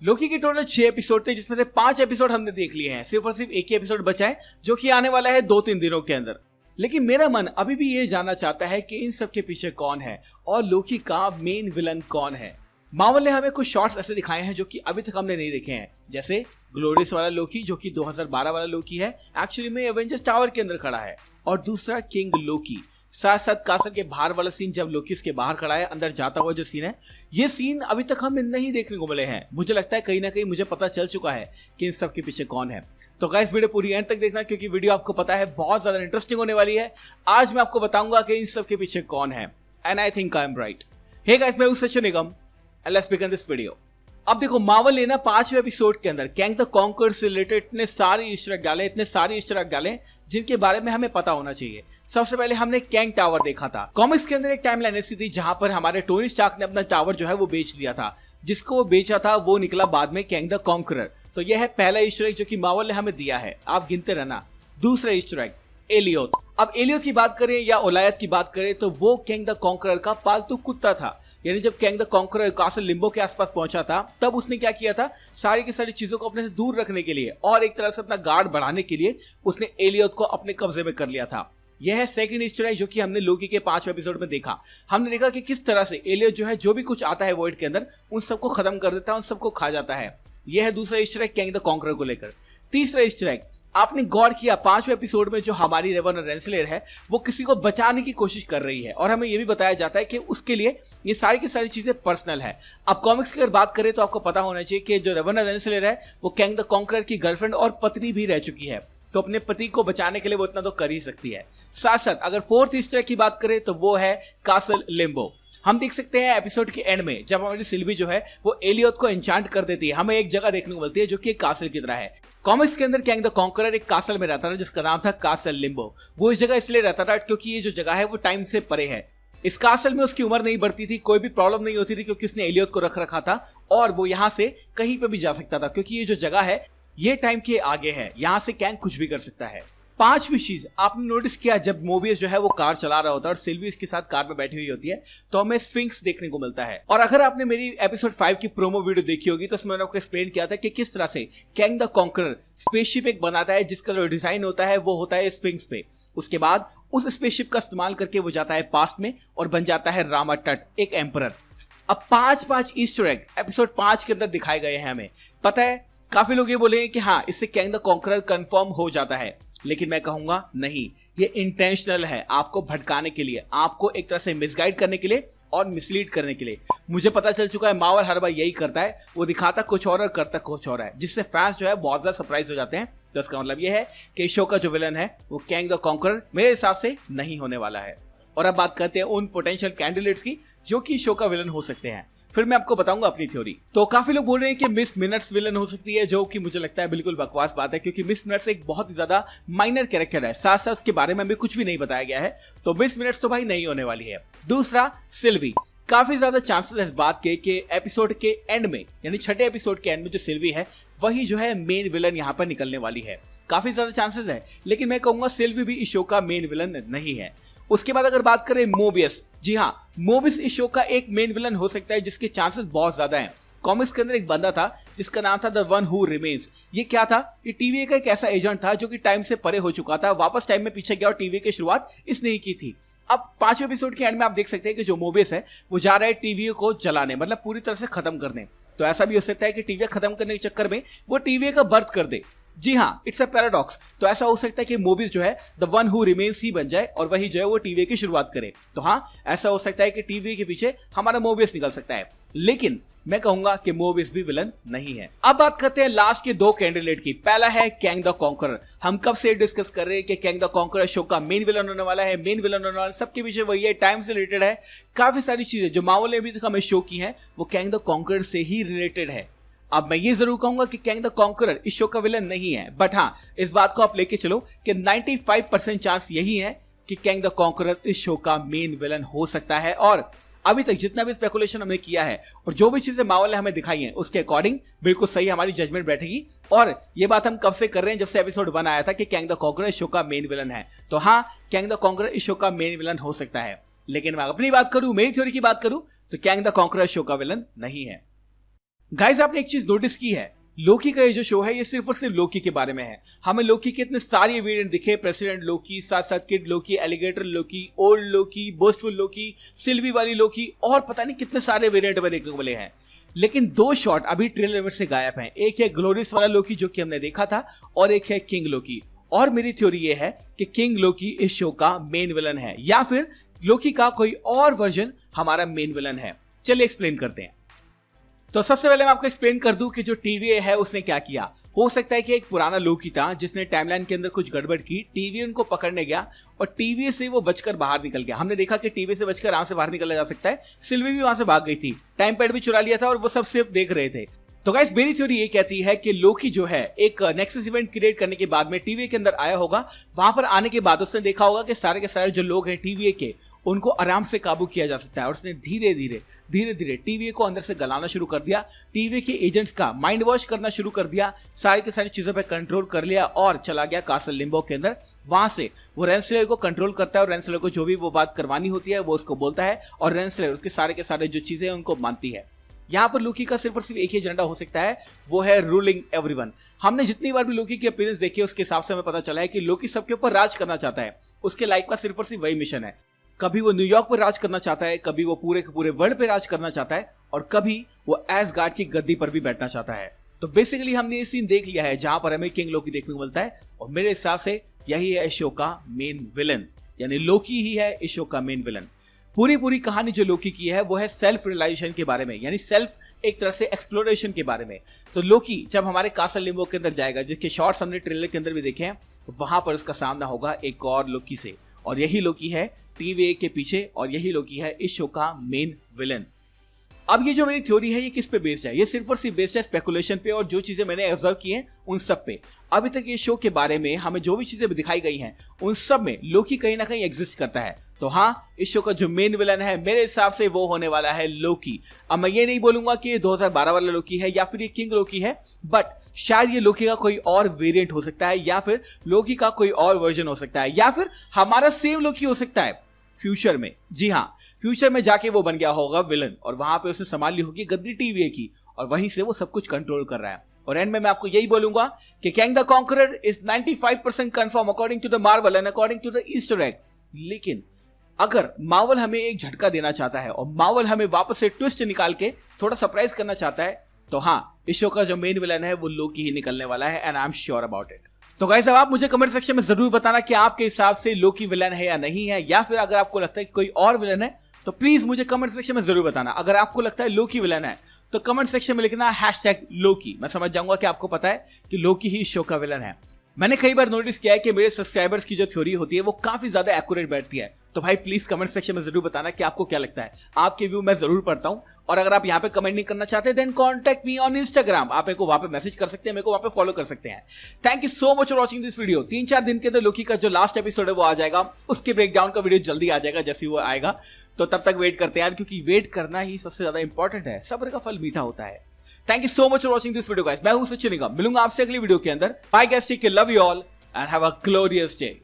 लोकी के total 6 episode थे, जिसमें से 5 एपिसोड हमने देख लिए हैं। सिर्फ और सिर्फ एक ही एपिसोड बचा है जो कि आने वाला है 2-3 दिनों के अंदर। लेकिन मेरा मन अभी भी ये जानना चाहता है कि इन सब के पीछे कौन है और लोकी का मेन विलन कौन है। मार्वल ने हमें कुछ शॉट्स ऐसे दिखाए हैं जो कि अभी तक हमने नहीं देखे हैं, जैसे ग्लोरियस वाला लोकी जो कि 2012 वाला लोकी है, एक्चुअली में एवेंजर्स टावर के अंदर खड़ा है, और दूसरा किंग लोकी। साथ साथ कासल के बाहर वाला सीन जब लोकी उसके बाहर खड़ा है, अंदर जाता हुआ जो सीन है, ये सीन अभी तक हमें नहीं देखने को मिले हैं। मुझे लगता है कहीं ना कहीं मुझे पता चल चुका है कि इन सब के पीछे कौन है। तो गाइस वीडियो पूरी एंड तक देखना, क्योंकि वीडियो आपको पता है बहुत ज्यादा इंटरेस्टिंग होने वाली है। आज मैं आपको बताऊंगा कि इन सब के पीछे कौन है, and I think I am right. Hey guys, मैं हूं Sachin Nigam, let's begin this video. अब देखो, मार्वल ने ना 5वें एपिसोड के अंदर कैंग द कॉन्करर से रिलेटेड इतने सारे ईस्टर एग डाले जिनके बारे में हमें पता होना चाहिए। सबसे पहले हमने कैंग टावर देखा था। कॉमिक्स के अंदर एक टाइमलाइन ऐसी थी जहां पर हमारे टोनी स्टार्क ने अपना टावर जो है वो बेच दिया था। जिसको वो बेचा था वो निकला बाद में कैंग द कॉन्करर। तो यह है पहला ईस्टर एग जो कि मार्वल ने हमें दिया है, आप गिनते रहना। दूसरा ईस्टर एग एलियोथ। अब एलियोथ की बात करें या ओलायत की बात करें तो वो कैंग द कॉन्करर का पालतू कुत्ता था। यानी जब Kang the conqueror castle Limbo के आसपास पहुंचा था, तब उसने क्या किया था, सारी की सारी चीजों को अपने से दूर रखने के लिए और एक तरह से अपना गार्ड बढ़ाने के लिए उसने एलियोथ को अपने कब्जे में कर लिया था। यह है सेकंड ईस्टर एग जो कि हमने लोकी के 5वें एपिसोड में देखा। हमने देखा कि किस तरह से एलियोथ जो है जो भी कुछ आता है वॉइड के अंदर उन सबको खत्म कर देता है, उन सबको खा जाता है। यह है दूसरा Easter egg Kang the conqueror को लेकर। तीसरा ईस्टर एग, आपने गौर किया 5वें एपिसोड में जो हमारी रेवेना रेंसलर है वो किसी को बचाने की कोशिश कर रही है, और हमें ये भी बताया जाता है कि उसके लिए ये सारी की सारी चीजें पर्सनल है। अब कॉमिक्स की अगर बात करें तो आपको पता होना चाहिए कि जो रेवेना रेंसलर है वो कैंग द कॉन्करर की गर्लफ्रेंड और पत्नी भी रह चुकी है, तो अपने पति को बचाने के लिए वो इतना तो कर ही सकती है। साथ साथ अगर फोर्थ ईस्टर एग की बात करें तो वो है कासल लिम्बो। हम देख सकते हैं एपिसोड के एंड में जब हमारी सिल्वी जो है वो एलियोथ को एन्चांट कर देती है, हमें एक जगह देखने को मिलती है जो कि एक कासल की तरह है। कॉमिक्स के अंदर कैंग द कॉन्करर एक कासल में रहता था जिसका नाम था कासल लिम्बो। वो इस जगह इसलिए रहता था क्योंकि ये जो जगह है वो टाइम से परे है। इस कासल में उसकी उम्र नहीं बढ़ती थी, कोई भी प्रॉब्लम नहीं होती थी, क्योंकि उसने एलियोथ को रख रखा था और वो यहाँ से कहीं पे भी जा सकता था, क्योंकि ये जो जगह है ये टाइम के आगे है, यहाँ से कैंग कुछ भी कर सकता है। पांचवी चीज आपने नोटिस किया, जब मोबियस जो है वो कार चला रहा होता है और सिल्वी इसके साथ कार में बैठी हुई होती है तो हमें स्फिंक्स देखने को मिलता है। और अगर आपने मेरी एपिसोड 5 की प्रोमो वीडियो देखी होगी तो उसमें मैंने आपको एक्सप्लेन किया था कि किस तरह से कैंग द कॉन्करर स्पेसशिप एक बनाता है जिसका जो डिजाइन होता है वो होता है स्फिंक्स पे। उसके बाद उस स्पेसशिप का इस्तेमाल करके वो जाता है पास्ट में और बन जाता है रामा टट, एक एम्परर। अब 5 ईस्टर एग एपिसोड 5 के अंदर दिखाए गए हैं। हमें पता है काफी लोग ये बोलेंगे कि हाँ इससे कैंग द कॉन्करर कंफर्म हो जाता है, लेकिन मैं कहूंगा नहीं, ये इंटेंशनल है, आपको भटकाने के लिए, आपको एक तरह से मिसगाइड करने के लिए और मिसलीड करने के लिए। मुझे पता चल चुका है मार्वल हर बार यही करता है, वो दिखाता कुछ और करता कुछ और है, जिससे फैंस जो है बहुत ज्यादा सरप्राइज हो जाते हैं। तो इसका मतलब ये है कि शो का जो विलन है वो कैंग द कॉन्करर मेरे हिसाब से नहीं होने वाला है। और अब बात करते हैं उन पोटेंशियल कैंडिडेट्स की जो कि शो का विलन हो सकते हैं, फिर मैं आपको बताऊंगा अपनी थ्योरी। तो काफी लोग बोल रहे हैं कि मिस मिनट्स विलन हो सकती है, जो कि मुझे लगता है बिल्कुल बकवास बात है, क्योंकि मिस मिनट्स एक बहुत ही ज्यादा माइनर कैरेक्टर है, साथ साथ उसके बारे में भी कुछ भी नहीं बताया गया है, तो मिस मिनट्स तो भाई नहीं होने वाली है। दूसरा सिल्वी, काफी ज्यादा चांसेस है इस बात के कि एपिसोड के एंड में, यानी 6ठे एपिसोड के एंड में जो सिल्वी है वही जो है मेन विलन यहाँ पर निकलने वाली है। काफी ज्यादा चांसेस है, लेकिन मैं कहूंगा सिल्वी भी इस शो का मेन विलन नहीं है। उसके बाद अगर बात करें मोबियस, जी हाँ, मोबियस इस शो का एक मेन विलन हो सकता है जिसके चांसेस बहुत ज्यादा हैं। कॉमिक्स के अंदर एक बंदा था जिसका नाम था द वन हु रिमेन्स। ये क्या था, ये टीवी का एक ऐसा एजेंट था जो कि टाइम से परे हो चुका था, वापस टाइम में पीछे गया और टीवी की शुरुआत इसने ही की थी। अब 5वें एपिसोड के एंड में आप देख सकते हैं कि जो मोबियस है वो जा रहा है टीवी को जलाने, मतलब पूरी तरह से खत्म करने। तो ऐसा भी हो सकता है कि टीवी खत्म करने के चक्कर में वो टीवी का बर्थ कर दे। जी हाँ, इट्स अ पैराडॉक्स। तो ऐसा हो सकता है कि मोबियस जो है द वन हु रिमेन्स ही बन जाए और वही जो है वो टीवी की शुरुआत करे। तो हाँ, ऐसा हो सकता है कि टीवी के पीछे हमारा मोबियस निकल सकता है, लेकिन मैं कहूंगा कि मोबियस भी विलन नहीं है। अब बात करते हैं लास्ट के 2 कैंडिडेट की। पहला है कैंग द कॉन्करर। हम कब से डिस्कस कर रहे हैं कि कैंग द कॉन्करर शो का मेन विलन होने वाला है, मेन विलन होने वाला है, सबके पीछे वही है, टाइम से रिलेटेड है। काफी सारी चीजें जो मार्वल ने अभी तक हमें शो की है वो कैंग द कॉन्करर से ही रिलेटेड है। अब मैं ये जरूर कहूंगा कि कैंग द कॉन्करर इस शो का विलन नहीं है, बट हाँ इस बात को आप लेके चलो कि 95% चांस यही है कि कैंग द कॉन्करर इस शो का मेन विलन हो सकता है। और अभी तक जितना भी स्पेकुलेशन हमने किया है और जो भी चीजें मार्वल ने हमें दिखाई हैं उसके अकॉर्डिंग बिल्कुल सही हमारी जजमेंट बैठेगी। और ये बात हम कब से कर रहे हैं, जब से एपिसोड 1 आया था कि कैंग द कॉन्करर इस शो का मेन विलन है। तो हाँ, कैंग द कॉन्करर इस शो का मेन विलन हो सकता है, लेकिन मैं अपनी बात करूं, मेरी थ्योरी की बात करूं तो कैंग द कॉन्करर शो का विलन नहीं है। गाइस आपने एक चीज नोटिस की है, लोकी का ये जो शो है ये सिर्फ और सिर्फ लोकी के बारे में है। हमें लोकी के इतने सारे वेरिएंट दिखे, प्रेसिडेंट लोकी, साथ साथ किड लोकी, एलिगेटर लोकी, ओल्ड लोकी, बोस्टफुल लोकी, सिल्वी वाली लोकी और पता नहीं कितने सारे वेरिएंट हमें देखने को मिले हैं। लेकिन दो शॉट अभी ट्रेलर में से गायब हैं। एक है ग्लोरियस वाला लोकी जो कि हमने देखा था और एक है किंग लोकी। और मेरी थ्योरी ये है कि किंग लोकी इस शो का मेन विलन है या फिर लोकी का कोई और वर्जन हमारा मेन विलन है। चलिए एक्सप्लेन करते हैं। तो सबसे पहले मैं आपको एक्सप्लेन कर दूं कि जो टीवीए है उसने क्या किया। हो सकता है कि एक पुराना लोकी था जिसने टाइमलाइन के अंदर कुछ गड़बड़ की, टीवीए उनको पकड़ने गया और टीवीए से वो बचकर बाहर निकल गया। हमने देखा कि टीवीए से बचकर आराम से बाहर निकला जा सकता है। सिल्वी भी वहां से भाग गई थी, टाइम पैड भी चुरा लिया था और वो सब सिर्फ देख रहे थे। तो गाइस मेरी थ्योरी ये कहती है कि लोकी जो है एक नेक्सस इवेंट क्रिएट करने के बाद में टीवीए के अंदर आया होगा। वहां पर आने के बाद उसने देखा होगा कि सारे के सारे जो लोग हैं टीवीए के उनको आराम से काबू किया जा सकता है और उसने धीरे धीरे टीवीए को अंदर से गलाना शुरू कर दिया। टीवीए के एजेंट्स का माइंड वॉश करना शुरू कर दिया, सारी की सारी चीजों पे कंट्रोल कर लिया और चला गया कासल लिम्बो के अंदर। वहां से वो रेंसलर को कंट्रोल करता है और रेंसलर को जो भी वो बात करवानी होती है वो उसको बोलता है और रेंसलर उसके सारे के सारे जो चीजें हैं उनको मानती है। यहाँ पर लोकी का सिर्फ और सिर्फ एक ही एजेंडा हो सकता है, वो है रूलिंग एवरीवन। हमने जितनी बार भी लोकी की अपीयरेंस देखी है उसके हिसाब से हमें पता चला है कि लोकी सबके ऊपर राज करना चाहता है। उसके लाइफ का सिर्फ और सिर्फ वही मिशन है। कभी वो न्यूयॉर्क पर राज करना चाहता है, कभी वो पूरे के पूरे वर्ल्ड पे राज करना चाहता है और कभी वो एसगार्ड की गद्दी पर भी बैठना चाहता है। तो बेसिकली हमने ये सीन देख लिया है जहां पर हमें किंग लोकी देखने को मिलता है और मेरे हिसाब से यही है इस शो का मेन विलन, यानी लोकी ही है इस शो का मेन विलन। पूरी कहानी जो लोकी की है वो है सेल्फ रियलाइजेशन के बारे में, यानी सेल्फ एक तरह से एक्सप्लोरेशन के बारे में। तो लोकी जब हमारे कासल लिम्बो के अंदर जाएगा, जिसके शॉर्ट्स हमने ट्रेलर के अंदर भी देखे हैं, तो वहां पर उसका सामना होगा एक और लोकी से और यही लोकी है टीवीए के पीछे और यही लोकी है इस शो का मेन विलन। अब ये जो मेरी थ्योरी है ये किस पे बेस्ड है? ये सिर्फ और सिर्फ बेस्ड है स्पेकुलेशन पे और जो चीजें मैंने ऑब्जर्व की हैं उन सब पे। अभी तक ये शो के बारे में हमें जो भी चीजें दिखाई गई हैं उन सब में लोकी कहीं ना कहीं एग्जिस्ट करता है। तो हाँ, इस शो का जो मेन विलन है मेरे हिसाब से वो होने वाला है लोकी। अब मैं ये नहीं बोलूंगा कि ये 2012 वाला लोकी है या फिर ये किंग लोकी है, बट शायद ये लोकी का कोई और वेरिएंट हो सकता है या फिर लोकी का कोई और वर्जन हो सकता है या फिर हमारा सेम लोकी हो सकता है फ्यूचर में। जी हाँ, फ्यूचर में जाके वो बन गया होगा विलन और वहां पे उसने संभाल ली होगी गद्दी टीवीए की और वहीं से वो सब कुछ कंट्रोल कर रहा है। और एंड में मैं आपको यही बोलूंगा कि Kang the Conqueror is 95% confirm according to the Marvel and according to the Easter egg. लेकिन अगर मार्वल हमें एक झटका देना चाहता है और मार्वल हमें वापस से ट्विस्ट निकाल के थोड़ा सरप्राइज करना चाहता है, तो हाँ, इस शो का जो मेन विलन है वो लोकी ही निकलने वाला है and I am sure about it. तो गाइस अब आप मुझे कमेंट सेक्शन में जरूर बताना कि आपके हिसाब से लोकी विलन है या नहीं है, या फिर अगर आपको लगता है कि कोई और विलन है तो प्लीज मुझे कमेंट सेक्शन में जरूर बताना। अगर आपको लगता है लोकी विलन है तो कमेंट सेक्शन में लिखना #लोकी। मैं समझ जाऊंगा कि आपको पता है कि लोकी ही शो का विलन है। मैंने कई बार नोटिस किया है कि मेरे सब्सक्राइबर्स की जो थ्योरी होती है वो काफी ज्यादा एक्यूरेट बैठती है। तो भाई प्लीज कमेंट सेक्शन में जरूर बताना कि आपको क्या लगता है। आपके व्यू मैं जरूर पढ़ता हूं और अगर आप यहाँ पे कमेंट नहीं करना चाहते then contact me on Instagram. आप मेरे को वहां पे मैसेज कर सकते हैं, मेरे को वहां पे फॉलो कर सकते हैं। Thank you so much for watching this video. 3-4 दिन के अंदर लोकी का जो लास्ट एपिसोड है वो आ जाएगा, उसके ब्रेकडाउन का वीडियो जल्दी आ जाएगा जैसे वो आएगा। तो तब तक वेट करते हैं क्योंकि वेट करना ही सबसे ज्यादा इंपॉर्टेंट है, सब्र का फल मीठा होता है। Thank you so much for watching this video guys. मैं हूं सचिन निगम, मिलूंगा आपसे अगली वीडियो के अंदर। Bye guys, take care, love you all and have a glorious day.